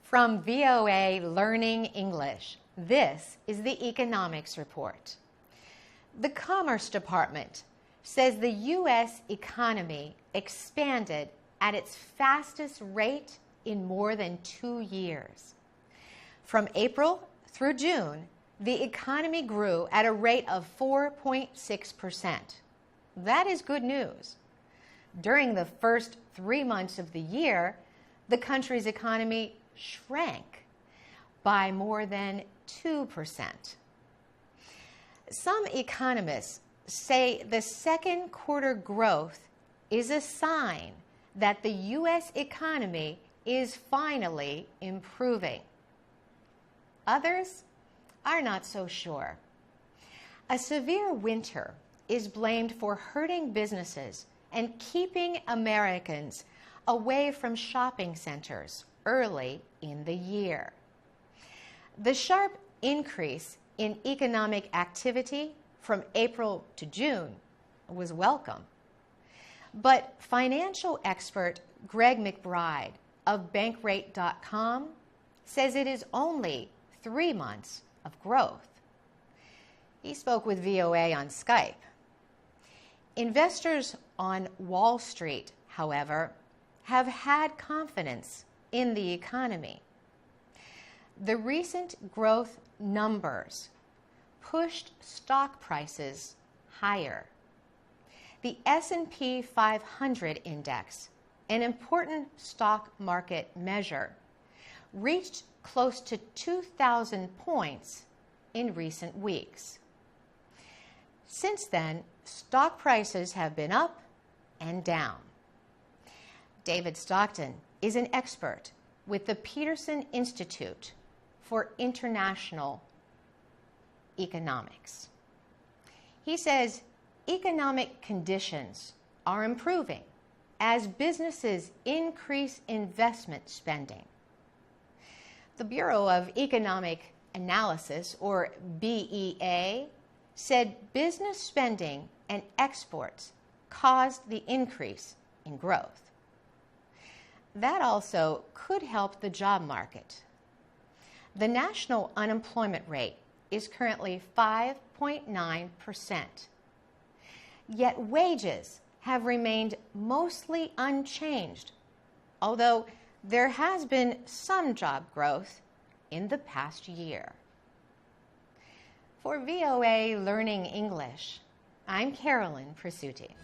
From VOA Learning English, this is the Economics Report. The Commerce Department says the U.S. economy expanded at its fastest rate in more than 2 years. From April through June, the economy grew at a rate of 4.6%. That is good news. During the first 3 months of the year, the country's economy shrank by more than 2%. Some economists say the second quarter growth is a sign that the U.S. economy is finally improving. Others are not so sure. A severe winter is blamed for hurting businesses and keeping Americans away from shopping centers early in the year. The sharp increase in economic activity from April to June was welcome. But financial expert Greg McBride of Bankrate.com says it is only 3 months of growth. He spoke with VOA on Skype. Investors on Wall Street, however, have had confidence in the economy. The recent growth numbers pushed stock prices higher. The S&P 500 index, an important stock market measure, reached close to 2,000 points in recent weeks. Since then, stock prices have been up and down. David Stockton is an expert with the Peterson Institute for International Economics. He says economic conditions are improving as businesses increase investment spending. The Bureau of Economic Analysis, or BEA, said business spending and exports caused the increase in growth. That also could help the job market. The national unemployment rate is currently 5.9%. Yet wages have remained mostly unchanged, although there has been some job growth in the past year. For VOA Learning English, I'm Carolyn Presutti.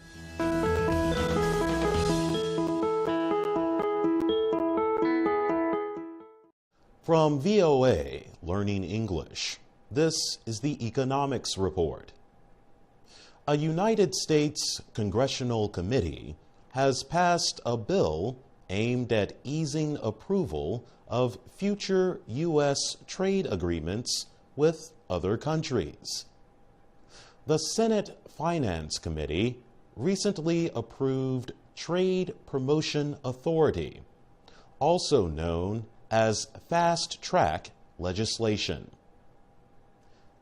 From VOA Learning English, this is the Economics Report. A United States congressional committee has passed a bill aimed at easing approval of future U.S. trade agreements with other countries. The Senate Finance Committee recently approved Trade Promotion Authority, also known as fast-track legislation.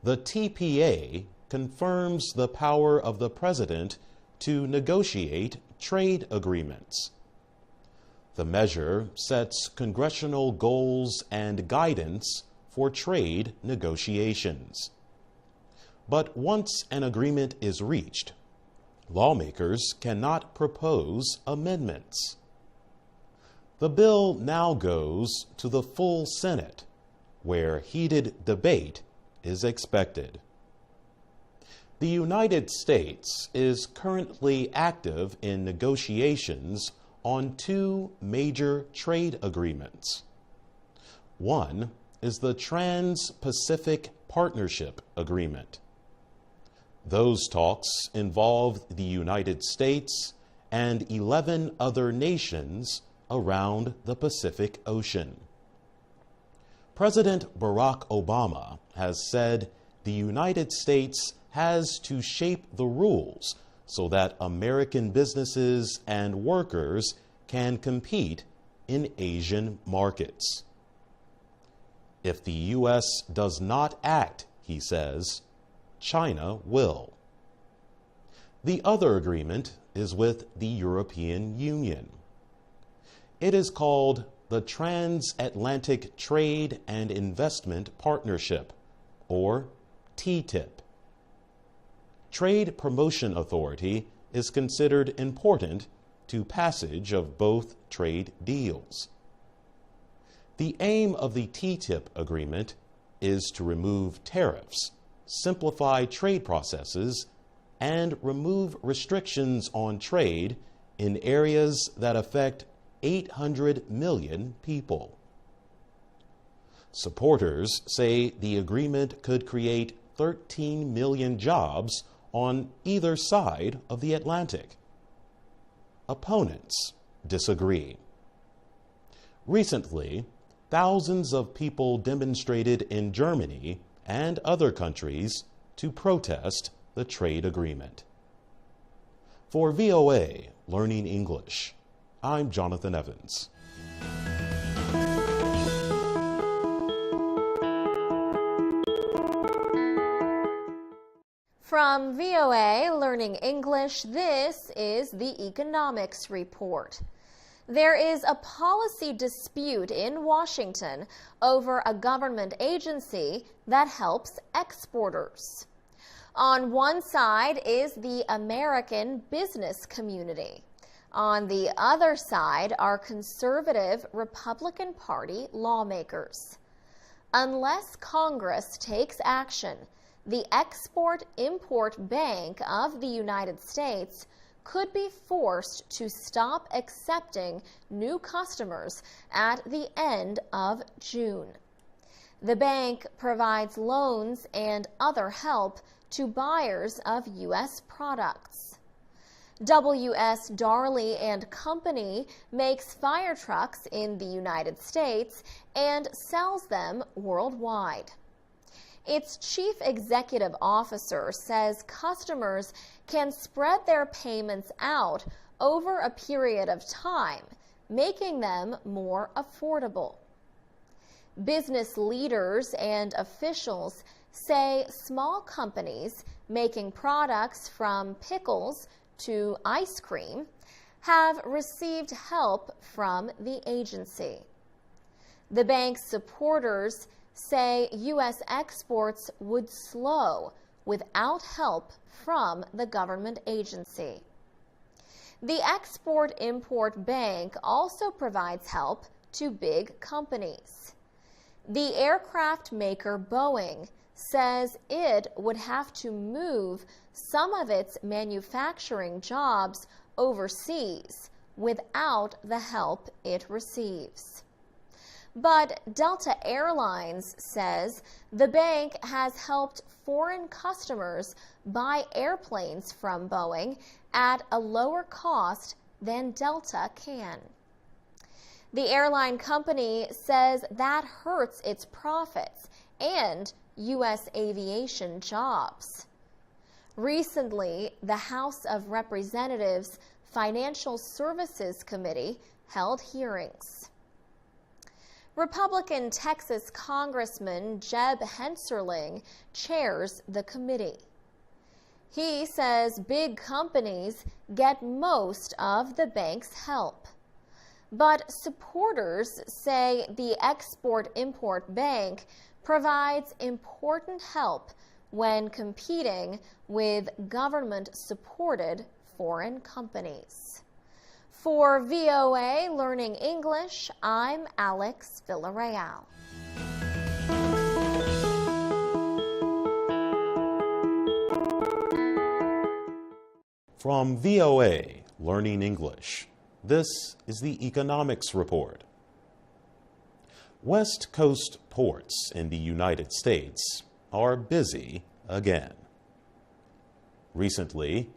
The TPA confirms the power of the president to negotiate trade agreements. The measure sets congressional goals and guidance for trade negotiations. But once an agreement is reached, lawmakers cannot propose amendments. The bill now goes to the full Senate, where heated debate is expected. The United States is currently active in negotiations on 2 major trade agreements. One is the Trans-Pacific Partnership Agreement. Those talks involve the United States and 11 other nations around the Pacific Ocean. President Barack Obama has said the United States has to shape the rules so that American businesses and workers can compete in Asian markets. If the U.S. does not act, he says, China will. The other agreement is with the European Union. It is called the Transatlantic Trade and Investment Partnership, or TTIP. Trade Promotion Authority is considered important to passage of both trade deals. The aim of the TTIP agreement is to remove tariffs, simplify trade processes, and remove restrictions on trade in areas that affect 800 million people. Supporters say the agreement could create 13 million jobs on either side of the Atlantic. Opponents disagree. Recently, thousands of people demonstrated in Germany and other countries to protest the trade agreement. For VOA Learning English, I'm Jonathan Evans. From VOA Learning English, this is the Economics Report. There is a policy dispute in Washington over a government agency that helps exporters. On one side is the American business community. On the other side are conservative Republican Party lawmakers. Unless Congress takes action, the Export-Import Bank of the United States could be forced to stop accepting new customers at the end of June. The bank provides loans and other help to buyers of U.S. products. W.S. Darley and Company makes fire trucks in the United States and sells them worldwide. Its chief executive officer says customers can spread their payments out over a period of time, making them more affordable. Business leaders and officials say small companies making products from pickles to ice cream have received help from the agency. The bank's supporters say U.S. exports would slow without help from the government agency. The Export-Import Bank also provides help to big companies. The aircraft maker Boeing says it would have to move some of its manufacturing jobs overseas without the help it receives. But Delta Airlines says the bank has helped foreign customers buy airplanes from Boeing at a lower cost than Delta can. The airline company says that hurts its profits and U.S. aviation jobs. Recently, the House of Representatives Financial Services Committee held hearings. Republican Texas Congressman Jeb Hensarling chairs the committee. He says big companies get most of the bank's help. But supporters say the Export-Import Bank provides important help when competing with government-supported foreign companies. For VOA Learning English, I'm Alex Villarreal. From VOA Learning English, this is the Economics Report. West Coast ports in the United States are busy again. Recently,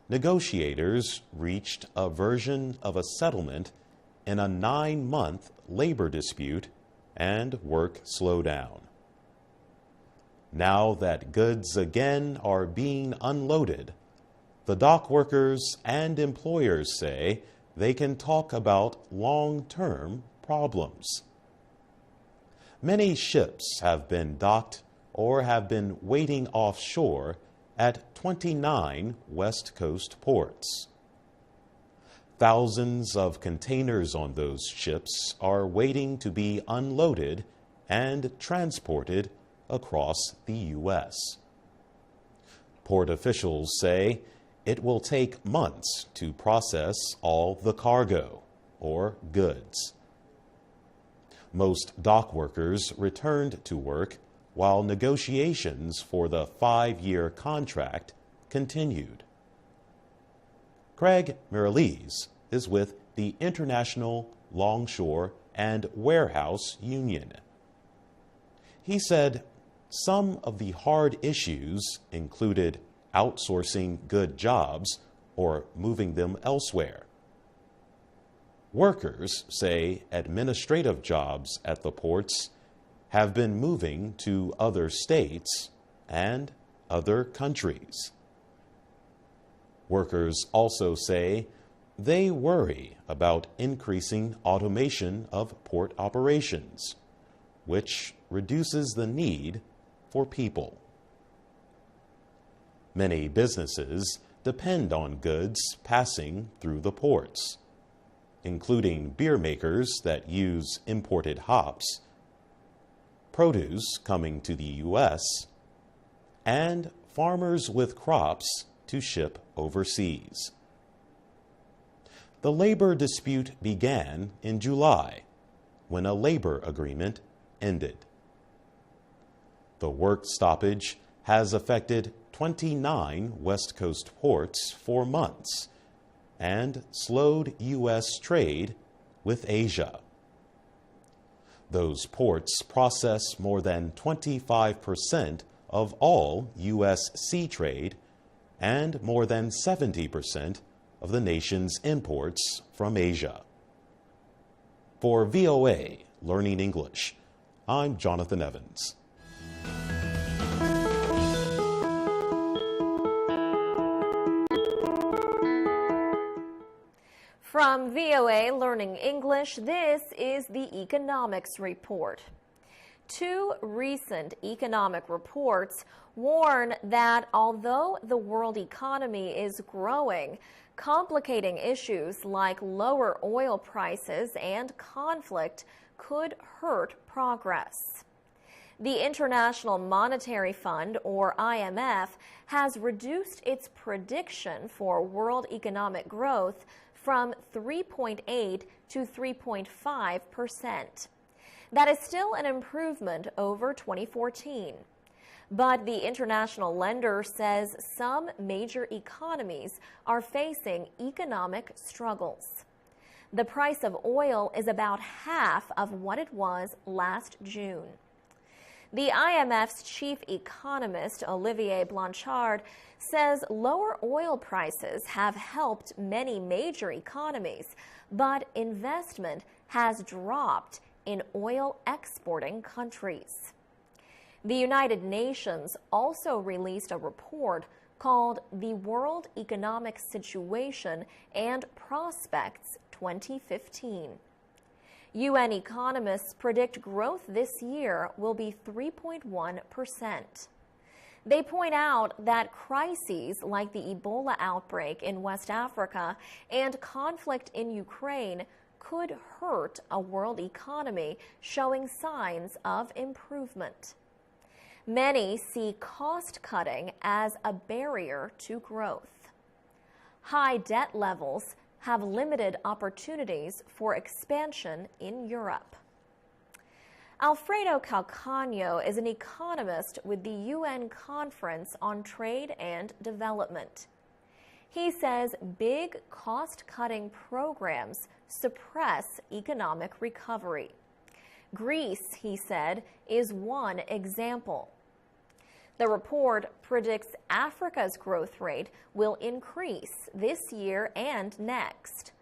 negotiators reached a version of a settlement in a 9-month labor dispute and work slowdown. Now that goods again are being unloaded, the dock workers and employers say they can talk about long-term problems. Many ships have been docked or have been waiting offshore at 29 West Coast ports. Thousands of containers on those ships are waiting to be unloaded and transported across the U.S. Port officials say it will take months to process all the cargo, or goods. Most dock workers returned to work while negotiations for the 5-year contract continued. Craig Miralese is with the International Longshore and Warehouse Union. He said some of the hard issues included outsourcing good jobs or moving them elsewhere. Workers say administrative jobs at the ports have been moving to other states and other countries. Workers also say they worry about increasing automation of port operations, which reduces the need for people. Many businesses depend on goods passing through the ports, including beer makers that use imported hops, produce coming to the U.S., and farmers with crops to ship overseas. The labor dispute began in July, when a labor agreement ended. The work stoppage has affected 29 West Coast ports for months and slowed U.S. trade with Asia. Those ports process more than 25% of all U.S. sea trade and more than 70% of the nation's imports from Asia. For VOA Learning English, I'm Jonathan Evans. From VOA Learning English, this is the Economics Report. 2 recent economic reports warn that although the world economy is growing, complicating issues like lower oil prices and conflict could hurt progress. The International Monetary Fund, or IMF, has reduced its prediction for world economic growth from 3.8 to 3.5%. That is still an improvement over 2014. But the international lender says some major economies are facing economic struggles. The price of oil is about half of what it was last June. The IMF's chief economist, Olivier Blanchard, says lower oil prices have helped many major economies, but investment has dropped in oil exporting countries. The United Nations also released a report called the World Economic Situation and Prospects 2015. UN economists predict growth this year will be 3.1%. They point out that crises like the Ebola outbreak in West Africa and conflict in Ukraine could hurt a world economy showing signs of improvement. Many see cost-cutting as a barrier to growth. High debt levels have limited opportunities for expansion in Europe. Alfredo Calcagno is an economist with the UN Conference on Trade and Development. He says big cost-cutting programs suppress economic recovery. Greece, he said, is one example. The report predicts Africa's growth rate will increase this year and next.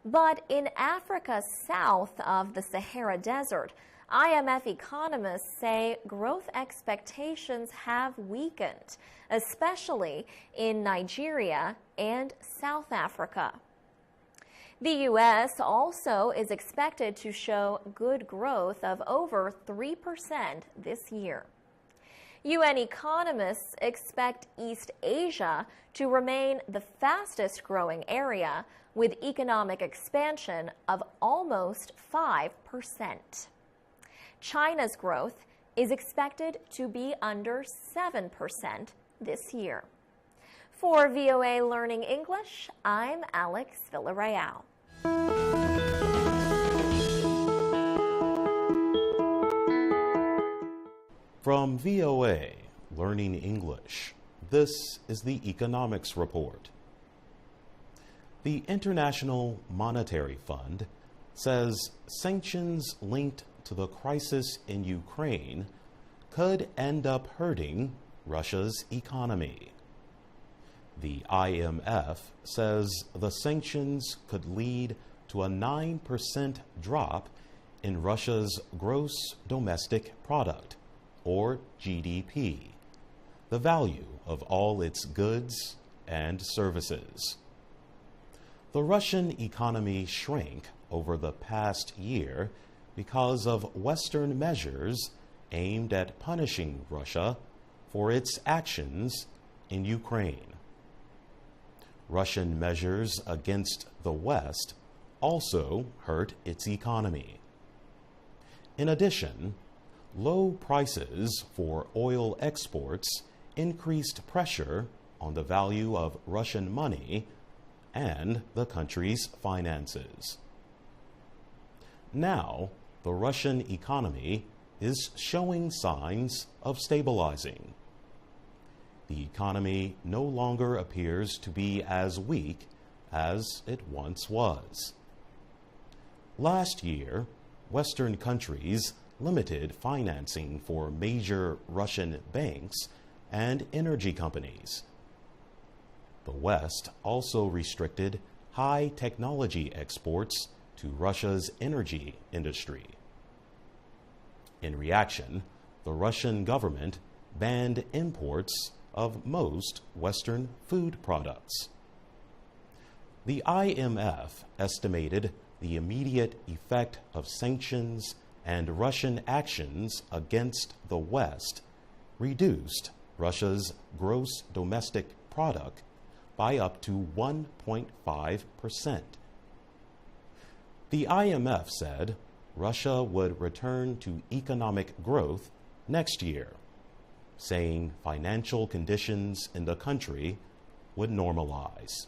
But in Africa south of the Sahara Desert, IMF economists say growth expectations have weakened, especially in Nigeria and South Africa. The U.S. also is expected to show good growth of over 3% this year. UN economists expect East Asia to remain the fastest growing area, with economic expansion of almost 5%. China's growth is expected to be under 7% this year. For VOA Learning English, I'm Alex Villarreal. From VOA Learning English, this is the Economics Report. The International Monetary Fund says sanctions linked to the crisis in Ukraine could end up hurting Russia's economy. The IMF says the sanctions could lead to a 9% drop in Russia's gross domestic product, or GDP, the value of all its goods and services. The Russian economy shrank over the past year because of Western measures aimed at punishing Russia for its actions in Ukraine. Russian measures against the West also hurt its economy. In addition, low prices for oil exports increased pressure on the value of Russian money and the country's finances. Now, the Russian economy is showing signs of stabilizing. The economy no longer appears to be as weak as it once was. Last year, Western countries limited financing for major Russian banks and energy companies. The West also restricted high technology exports to Russia's energy industry. In reaction, the Russian government banned imports of most Western food products. The IMF estimated the immediate effect of sanctions and Russian actions against the West reduced Russia's gross domestic product by up to 1.5%. The IMF said Russia would return to economic growth next year, saying financial conditions in the country would normalize.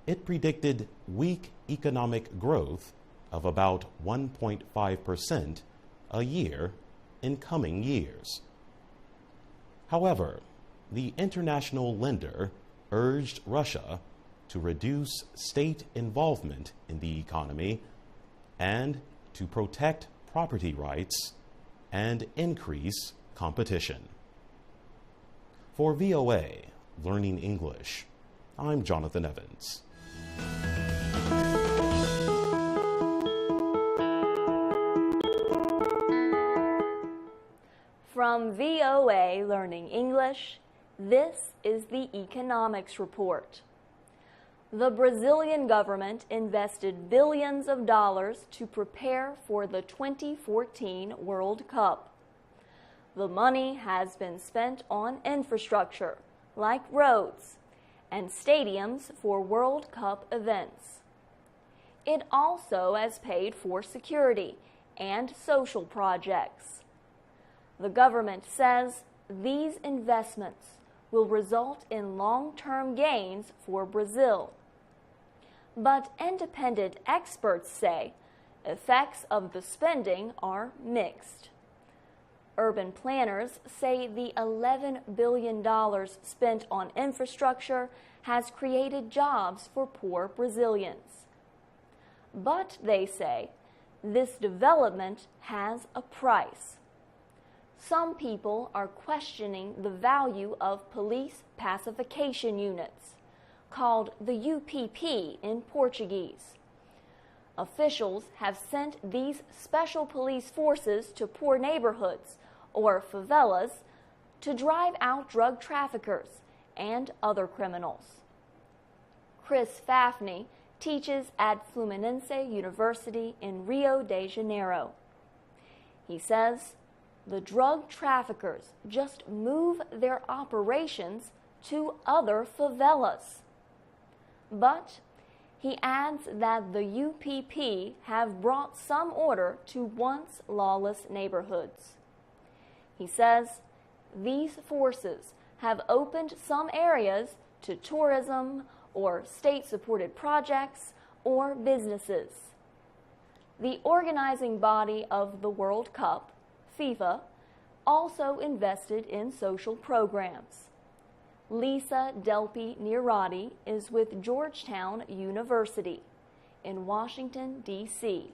It predicted weak economic growth of about 1.5% a year in coming years. However, the international lender urged Russia to reduce state involvement in the economy and to protect property rights and increase competition. For VOA Learning English, I'm Jonathan Evans. From VOA Learning English, this is the Economics Report. The Brazilian government invested billions of dollars to prepare for the 2014 World Cup. The money has been spent on infrastructure, like roads, and stadiums for World Cup events. It also has paid for security and social projects. The government says these investments will result in long-term gains for Brazil. But independent experts say effects of the spending are mixed. Urban planners say the $11 billion spent on infrastructure has created jobs for poor Brazilians. But they say this development has a price. Some people are questioning the value of police pacification units, called the UPP in Portuguese. Officials have sent these special police forces to poor neighborhoods, or favelas, to drive out drug traffickers and other criminals. Chris Fafney teaches at Fluminense University in Rio de Janeiro. He says, the drug traffickers just move their operations to other favelas. But he adds that the UPP have brought some order to once lawless neighborhoods. He says these forces have opened some areas to tourism or state-supported projects or businesses. The organizing body of the World Cup, FIFA, also invested in social programs. Lisa Delpy Nirati is with Georgetown University in Washington, D.C.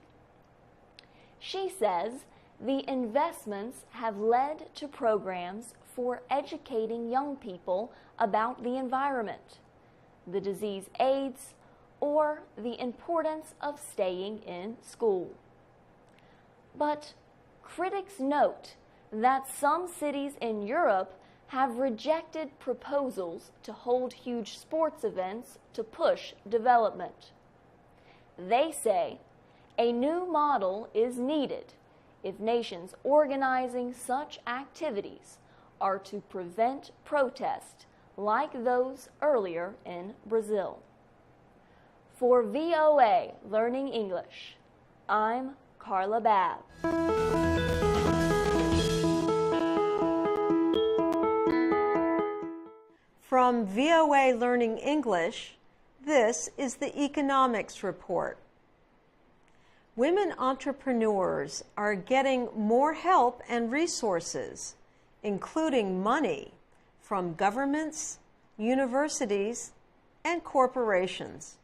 She says the investments have led to programs for educating young people about the environment, the disease AIDS, or the importance of staying in school. But critics note that some cities in Europe have rejected proposals to hold huge sports events to push development. They say a new model is needed if nations organizing such activities are to prevent protests like those earlier in Brazil. For VOA Learning English, I'm Carla Babb. From VOA Learning English, this is the Economics Report. Women entrepreneurs are getting more help and resources, including money, from governments, universities, and corporations.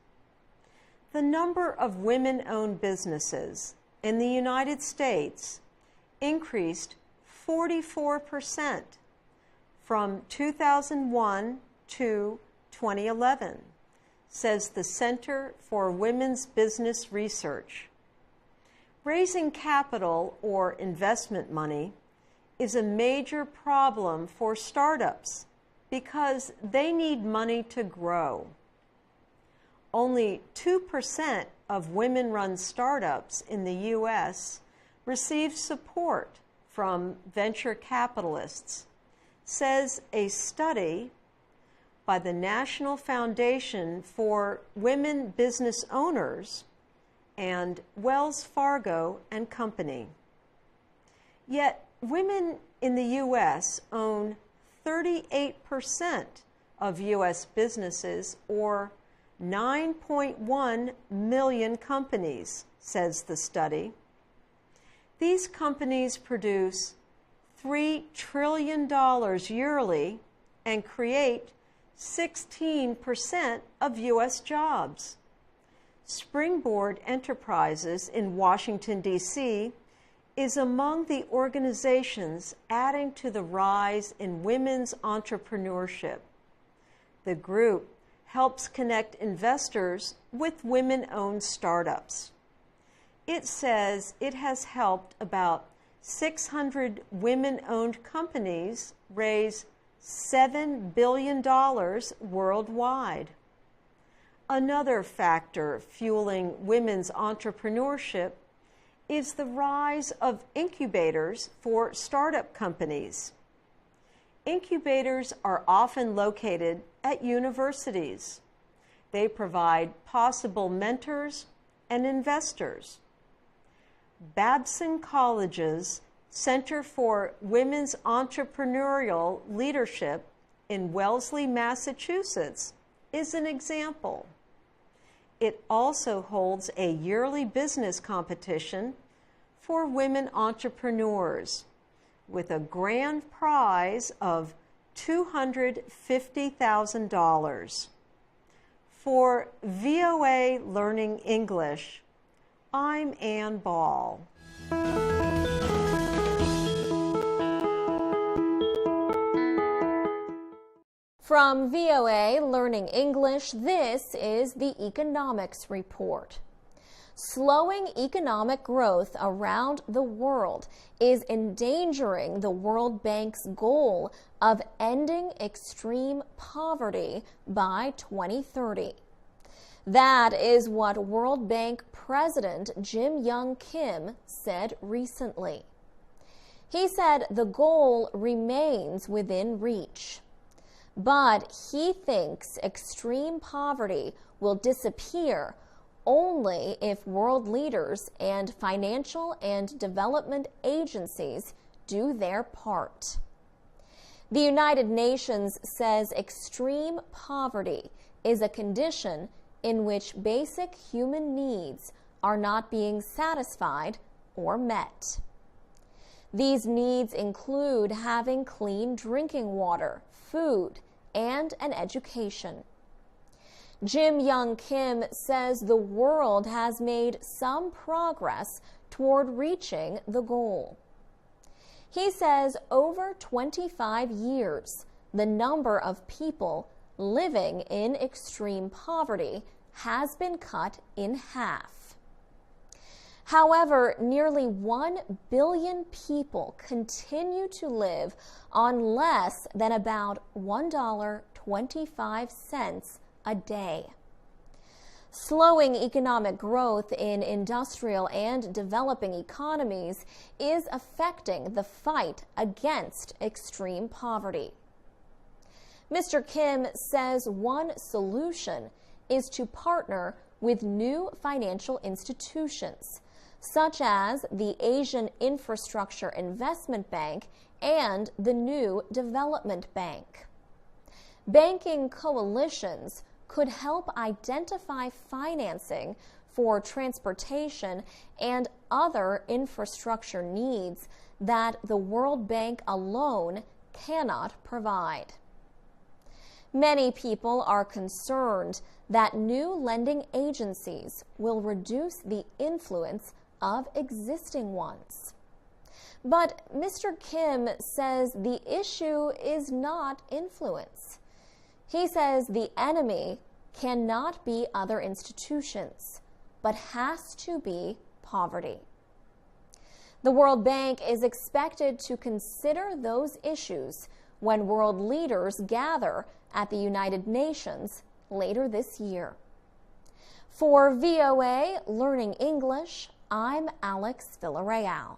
The number of women-owned businesses in the United States increased 44% from 2001 to 2011, says the Center for Women's Business Research. Raising capital or investment money is a major problem for startups because they need money to grow. Only 2% of women-run startups in the U.S. receive support from venture capitalists, says a study by the National Foundation for Women Business Owners and Wells Fargo and Company. Yet, women in the U.S. own 38% of U.S. businesses, or 9.1 million companies, says the study. These companies produce $3 trillion yearly and create 16% of U.S. jobs. Springboard Enterprises in Washington, D.C. is among the organizations adding to the rise in women's entrepreneurship. The group helps connect investors with women-owned startups. It says it has helped about 600 women-owned companies raise $7 billion worldwide. Another factor fueling women's entrepreneurship is the rise of incubators for startup companies. Incubators are often located at universities. They provide possible mentors and investors. Babson College's Center for Women's Entrepreneurial Leadership in Wellesley, Massachusetts, is an example. It also holds a yearly business competition for women entrepreneurs with a grand prize of $250,000. For VOA Learning English, I'm Ann Ball. From VOA Learning English, this is the Economics Report. Slowing economic growth around the world is endangering the World Bank's goal of ending extreme poverty by 2030. That is what World Bank President Jim Young Kim said recently. He said the goal remains within reach. But he thinks extreme poverty will disappear only if world leaders and financial and development agencies do their part. The United Nations says extreme poverty is a condition in which basic human needs are not being satisfied or met. These needs include having clean drinking water, food, and an education. Jim Young Kim says the world has made some progress toward reaching the goal. He says over 25 years, the number of people living in extreme poverty has been cut in half. However, nearly 1 billion people continue to live on less than about $1.25 a day. Slowing economic growth in industrial and developing economies is affecting the fight against extreme poverty. Mr. Kim says one solution is to partner with new financial institutions, such as the Asian Infrastructure Investment Bank and the New Development Bank. Banking coalitions could help identify financing for transportation and other infrastructure needs that the World Bank alone cannot provide. Many people are concerned that new lending agencies will reduce the influence of existing ones. But Mr. Kim says the issue is not influence. He says the enemy cannot be other institutions, but has to be poverty. The World Bank is expected to consider those issues when world leaders gather at the United Nations later this year. For VOA Learning English, I'm Alex Villarreal.